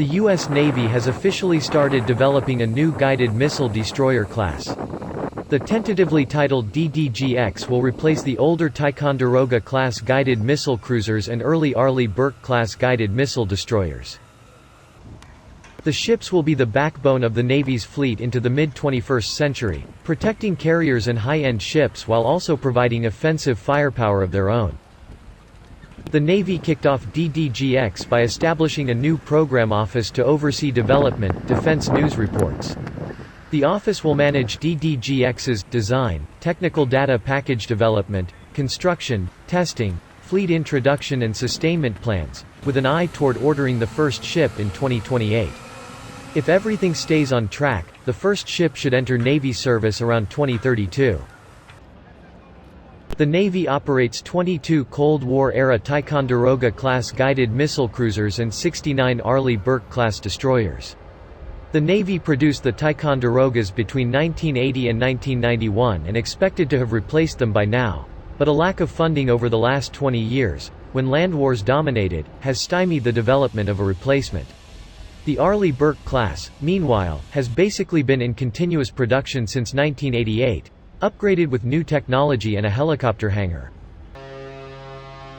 The U.S. Navy has officially started developing a new guided missile destroyer class. The tentatively titled DDG-X will replace the older Ticonderoga-class guided missile cruisers and early Arleigh Burke-class guided missile destroyers. The ships will be the backbone of the Navy's fleet into the mid-21st century, protecting carriers and high-end ships while also providing offensive firepower of their own. The Navy kicked off DDG-X by establishing a new program office to oversee development, defense news reports. The office will manage DDG-X's design, technical data package development, construction, testing, fleet introduction and sustainment plans, with an eye toward ordering the first ship in 2028. If everything stays on track, the first ship should enter Navy service around 2032. The Navy operates 22 Cold War-era Ticonderoga-class guided missile cruisers and 69 Arleigh Burke-class destroyers. The Navy produced the Ticonderogas between 1980 and 1991 and expected to have replaced them by now, but a lack of funding over the last 20 years, when land wars dominated, has stymied the development of a replacement. The Arleigh Burke-class, meanwhile, has basically been in continuous production since 1988, upgraded with new technology and a helicopter hangar.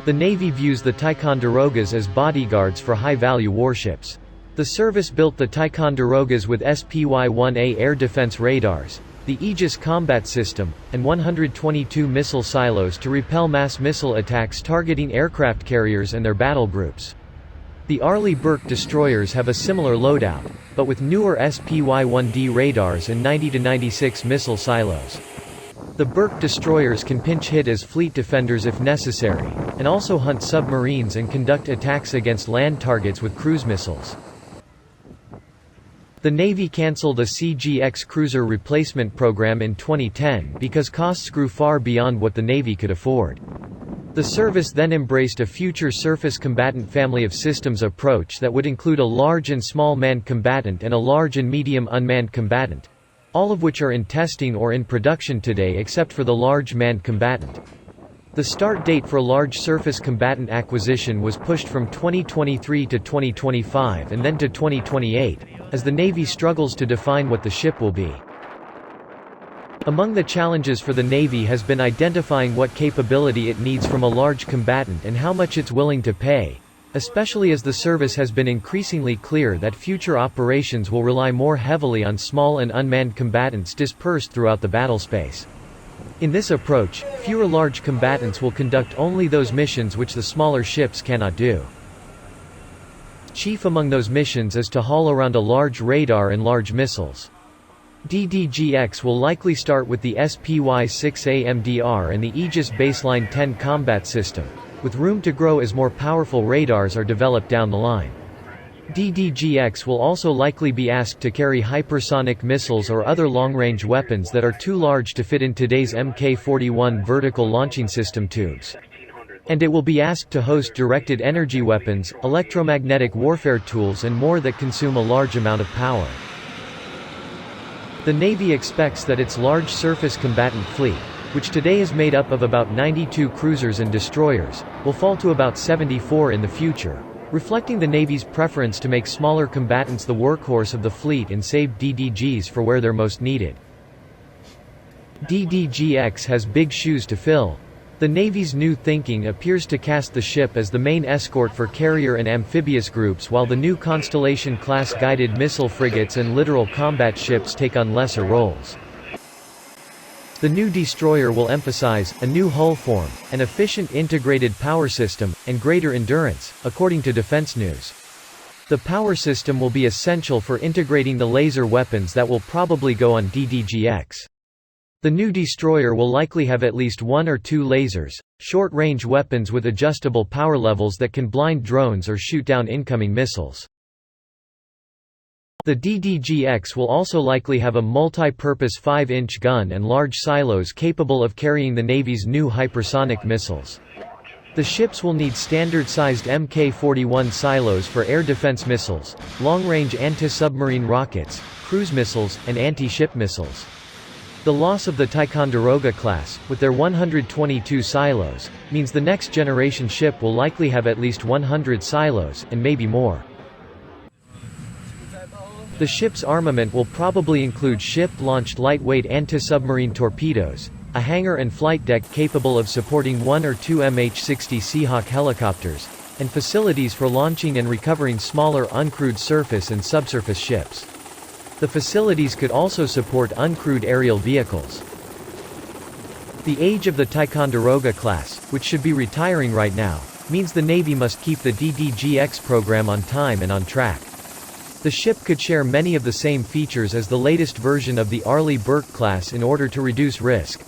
The Navy views the Ticonderogas as bodyguards for high-value warships. The service built the Ticonderogas with SPY-1A air defense radars, the Aegis combat system, and 122 missile silos to repel mass missile attacks targeting aircraft carriers and their battle groups. The Arleigh Burke destroyers have a similar loadout, but with newer SPY-1D radars and 90-96 missile silos. The Burke destroyers can pinch hit as fleet defenders if necessary, and also hunt submarines and conduct attacks against land targets with cruise missiles. The Navy cancelled a CG-X cruiser replacement program in 2010 because costs grew far beyond what the Navy could afford. The service then embraced a future surface combatant family of systems approach that would include a large and small manned combatant and a large and medium unmanned combatant, all of which are in testing or in production today except for the large manned combatant. The start date for large surface combatant acquisition was pushed from 2023 to 2025 and then to 2028, as the Navy struggles to define what the ship will be. Among the challenges for the Navy has been identifying what capability it needs from a large combatant and how much it's willing to pay, especially as the service has been increasingly clear that future operations will rely more heavily on small and unmanned combatants dispersed throughout the battlespace. In this approach, fewer large combatants will conduct only those missions which the smaller ships cannot do. Chief among those missions is to haul around a large radar and large missiles. DDG-X will likely start with the SPY-6A MDR and the Aegis Baseline 10 combat system, with room to grow as more powerful radars are developed down the line. DDG-X will also likely be asked to carry hypersonic missiles or other long-range weapons that are too large to fit in today's Mk-41 vertical launching system tubes. And it will be asked to host directed energy weapons, electromagnetic warfare tools and more that consume a large amount of power. The Navy expects that its large surface combatant fleet, which today is made up of about 92 cruisers and destroyers, will fall to about 74 in the future, reflecting the Navy's preference to make smaller combatants the workhorse of the fleet and save DDGs for where they're most needed. DDG-X has big shoes to fill. The Navy's new thinking appears to cast the ship as the main escort for carrier and amphibious groups, while the new Constellation-class guided missile frigates and littoral combat ships take on lesser roles. The new destroyer will emphasize a new hull form, an efficient integrated power system, and greater endurance, according to Defense News. The power system will be essential for integrating the laser weapons that will probably go on DDG-X. The new destroyer will likely have at least one or two lasers, short-range weapons with adjustable power levels that can blind drones or shoot down incoming missiles. The DDG-X will also likely have a multi-purpose 5-inch gun and large silos capable of carrying the Navy's new hypersonic missiles. The ships will need standard-sized Mk-41 silos for air defense missiles, long-range anti-submarine rockets, cruise missiles, and anti-ship missiles. The loss of the Ticonderoga-class, with their 122 silos, means the next-generation ship will likely have at least 100 silos, and maybe more. The ship's armament will probably include ship-launched lightweight anti-submarine torpedoes, a hangar and flight deck capable of supporting 1 or 2 MH-60 Seahawk helicopters, and facilities for launching and recovering smaller uncrewed surface and subsurface ships. The facilities could also support uncrewed aerial vehicles. The age of the Ticonderoga-class, which should be retiring right now, means the Navy must keep the DDG-X program on time and on track. The ship could share many of the same features as the latest version of the Arleigh Burke-class in order to reduce risk.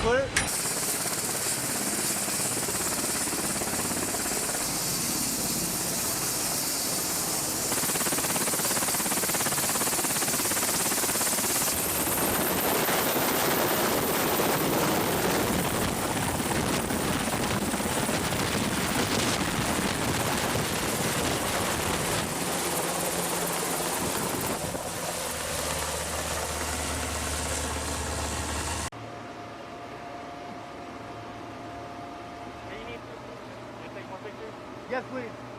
Clear. Yes, please.